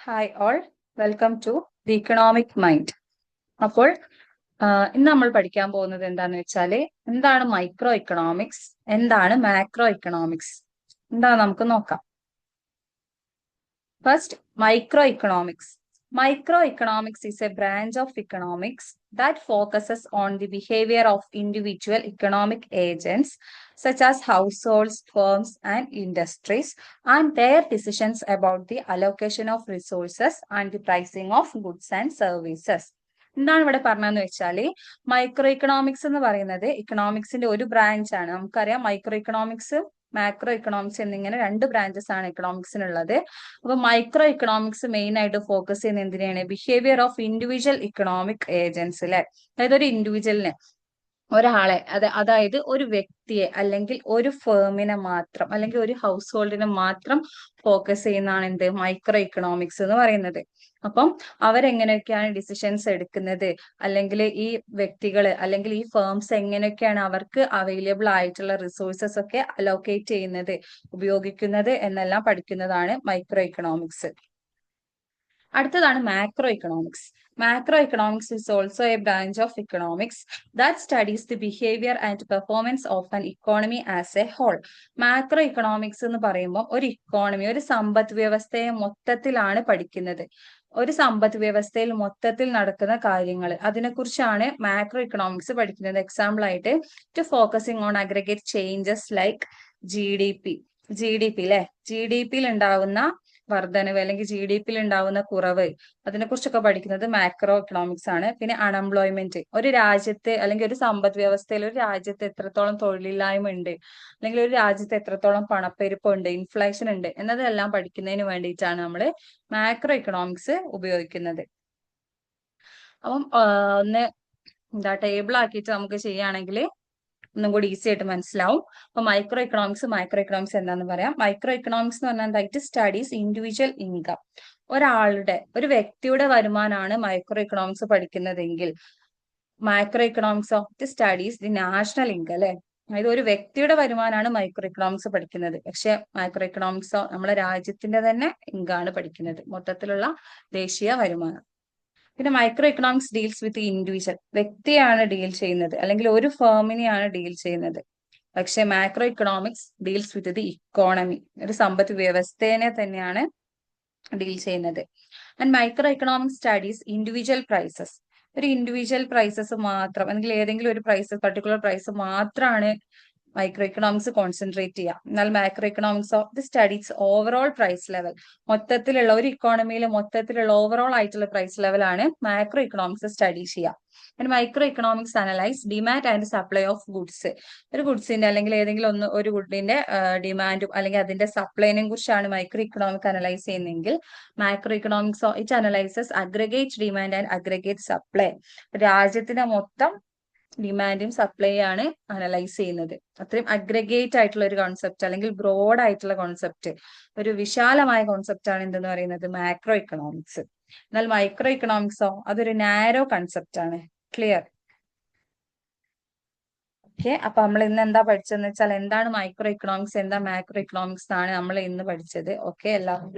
Hi all, welcome to the economic mind. അപ്പോൾ ഇന്ന് നമ്മൾ പഠിക്കാൻ പോകുന്നത് എന്താന്ന് വെച്ചാല് എന്താണ് മൈക്രോ ഇക്കണോമിക്സ്, എന്താണ് മാക്രോ ഇക്കണോമിക്സ്, എന്താ നമുക്ക് നോക്കാം. First, micro economics. Micro economics is a branch of economics that focuses on the behavior of individual economic agents such as households, firms, and industries and their decisions about the allocation of resources and the pricing of goods and services. എന്താണ് ഇവിടെ പറഞ്ഞതെന്ന് വെച്ചാല് micro economics എന്ന് പറയുന്നത് ഇക്കണോമിക്സിന്റെ ഒരു branch ആണ്. നമുക്കറിയാം micro economics, macro economics എന്നിങ്ങനെ രണ്ട് ബ്രാഞ്ചസ് ആണ് ഇക്കണോമിക്സിനുള്ളത്. അപ്പൊ മൈക്രോ ഇക്കണോമിക്സ് മെയിൻ ആയിട്ട് ഫോക്കസ് ചെയ്യുന്ന എന്തിനാണ്? Behaviour of individual economic agents അല്ലെ. അതായത് ഒരു ഇൻഡിവിജ്വലിനെ, ഒരാളെ, അതായത് ഒരു വ്യക്തിയെ അല്ലെങ്കിൽ ഒരു ഫേമിനെ മാത്രം അല്ലെങ്കിൽ ഒരു ഹൗസ് ഹോൾഡിനെ മാത്രം ഫോക്കസ് ചെയ്യുന്നതാണ് എന്ത് മൈക്രോ ഇക്കണോമിക്സ് എന്ന് പറയുന്നത്. അപ്പം അവരെങ്ങനെയൊക്കെയാണ് ഡിസിഷൻസ് എടുക്കുന്നത്, അല്ലെങ്കിൽ ഈ വ്യക്തികള് അല്ലെങ്കിൽ ഈ ഫേംസ് എങ്ങനെയൊക്കെയാണ് അവർക്ക് അവൈലബിൾ ആയിട്ടുള്ള റിസോഴ്സസ് ഒക്കെ അലോക്കേറ്റ് ചെയ്യുന്നത്, ഉപയോഗിക്കുന്നത് എന്നെല്ലാം പഠിക്കുന്നതാണ് മൈക്രോ ഇക്കണോമിക്സ്. അടുത്തതാണ് macro economics. Macro economics is also a branch of economics that studies the behavior and performance of an economy as a whole. Macro economics എന്ന് പറയുമ്പോൾ ഒരു ഇക്കോണമി, ഒരു സമ്പദ് വ്യവസ്ഥയെ മൊത്തത്തിലാണ് പഠിക്കുന്നത്. ഒരു സമ്പദ് വ്യവസ്ഥയിൽ മൊത്തത്തിൽ നടക്കുന്ന കാര്യങ്ങൾ, അതിനെക്കുറിച്ചാണ് മാക്രോ ഇക്കണോമിക്സ് പഠിക്കുന്നത്. എക്സാമ്പിൾ ആയിട്ട് to focusing on aggregate changes like G D P അല്ലെ, ജി.ഡി.പിയിൽ ഉണ്ടാവുന്ന വർധനവ് അല്ലെങ്കിൽ ജി.ഡി.പിയിൽ ഉണ്ടാവുന്ന കുറവ്, അതിനെക്കുറിച്ചൊക്കെ പഠിക്കുന്നത് മാക്രോ ഇക്കണോമിക്സ് ആണ്. പിന്നെ അൺഎംപ്ലോയ്മെന്റ്, ഒരു രാജ്യത്ത് അല്ലെങ്കിൽ ഒരു സമ്പദ് വ്യവസ്ഥയിൽ ഒരു രാജ്യത്ത് എത്രത്തോളം തൊഴിലില്ലായ്മ ഉണ്ട്, അല്ലെങ്കിൽ ഒരു രാജ്യത്ത് എത്രത്തോളം പണപ്പെരുപ്പം ഉണ്ട്, ഇൻഫ്ലേഷൻ ഉണ്ട് എന്നതെല്ലാം പഠിക്കുന്നതിന് വേണ്ടിയിട്ടാണ് നമ്മൾ മാക്രോ ഇക്കണോമിക്സ് ഉപയോഗിക്കുന്നത്. അപ്പം ഒന്ന് ടേബിൾ ആക്കിയിട്ട് നമുക്ക് ചെയ്യുകയാണെങ്കിൽ ഒന്നും കൂടി ഈസി ആയിട്ട് മനസ്സിലാവും. അപ്പൊ മൈക്രോ ഇക്കണോമിക്സ് എന്താന്ന് പറയാം. മൈക്രോ ഇക്കണോമിക്സ് എന്ന് പറഞ്ഞാൽ ഇറ്റ് സ്റ്റഡീസ് ഇൻഡിവിജ്വൽ ഇൻകം. ഒരു വ്യക്തിയുടെ വരുമാനമാണ് മൈക്രോ ഇക്കണോമിക്സ് പഠിക്കുന്നതെങ്കിൽ micro economics of the studies the national income അല്ലെ. അതായത് ഒരു വ്യക്തിയുടെ വരുമാനമാണ് മൈക്രോ ഇക്കണോമിക്സ് പഠിക്കുന്നത്. പക്ഷെ മൈക്രോ ഇക്കണോമിക്സോ നമ്മളെ രാജ്യത്തിന്റെ തന്നെ ഇൻകാണ് പഠിക്കുന്നത്, മൊത്തത്തിലുള്ള ദേശീയ വരുമാനം. പിന്നെ micro economics deals with individual, വ്യക്തിയാണ് ഡീൽ ചെയ്യുന്നത് അല്ലെങ്കിൽ ഒരു ഫേമിനെയാണ് ഡീൽ ചെയ്യുന്നത്. പക്ഷെ macro economics deals with the economy, ഒരു സമ്പദ് വ്യവസ്ഥയെ തന്നെയാണ് ഡീൽ ചെയ്യുന്നത്. And micro economics studies individual prices, ഒരു ഇൻഡിവിജ്വൽ പ്രൈസസ് മാത്രം അല്ലെങ്കിൽ ഏതെങ്കിലും ഒരു പ്രൈസ്, പർട്ടിക്കുലർ പ്രൈസ് മാത്രമാണ് മൈക്രോ ഇക്കണോമിക്സ് കോൺസെൻട്രേറ്റ് ചെയ്യാം. എന്നാൽ macro economics of the studies overall price level, മൊത്തത്തിലുള്ള ഒരു ഇക്കോണമിയിൽ മൊത്തത്തിലുള്ള ഓവറോൾ ആയിട്ടുള്ള പ്രൈസ് ലെവലാണ് മാക്രോ ഇക്കണോമിക്സ് സ്റ്റഡി ചെയ്യുക. And micro economics analyse demand and supply of goods, ഒരു ഗുഡ്സിന്റെ അല്ലെങ്കിൽ ഏതെങ്കിലും ഒരു ഗുഡിന്റെ ഡിമാൻഡും അല്ലെങ്കിൽ അതിന്റെ സപ്ലൈനെ കുറിച്ചാണ് മൈക്രോ ഇക്കണോമിക് അനലൈസ് ചെയ്യുന്നതെങ്കിൽ macro economics it analyses aggregate demand and aggregate supply, രാജ്യത്തിന്റെ മൊത്തം ഡിമാൻഡും സപ്ലൈ ആണ് അനലൈസ് ചെയ്യുന്നത്. അത്രയും അഗ്രഗേറ്റ് ആയിട്ടുള്ള ഒരു കോൺസെപ്റ്റ് അല്ലെങ്കിൽ ബ്രോഡ് ആയിട്ടുള്ള കോൺസെപ്റ്റ്, ഒരു വിശാലമായ കോൺസെപ്റ്റ് ആണ് എന്തെന്ന് പറയുന്നത് മാക്രോ ഇക്കണോമിക്സ്. എന്നാൽ മൈക്രോ ഇക്കണോമിക്സോ അതൊരു നാരോ കൺസെപ്റ്റ് ആണ്. ക്ലിയർ? ഓക്കെ, അപ്പൊ നമ്മൾ ഇന്ന് എന്താ പഠിച്ചതെന്ന് വെച്ചാൽ എന്താണ് മൈക്രോ ഇക്കണോമിക്സ്, എന്താ മാക്രോ ഇക്കണോമിക്സ് ആണ് നമ്മൾ ഇന്ന് പഠിച്ചത്. ഓക്കെ, എല്ലാവർക്കും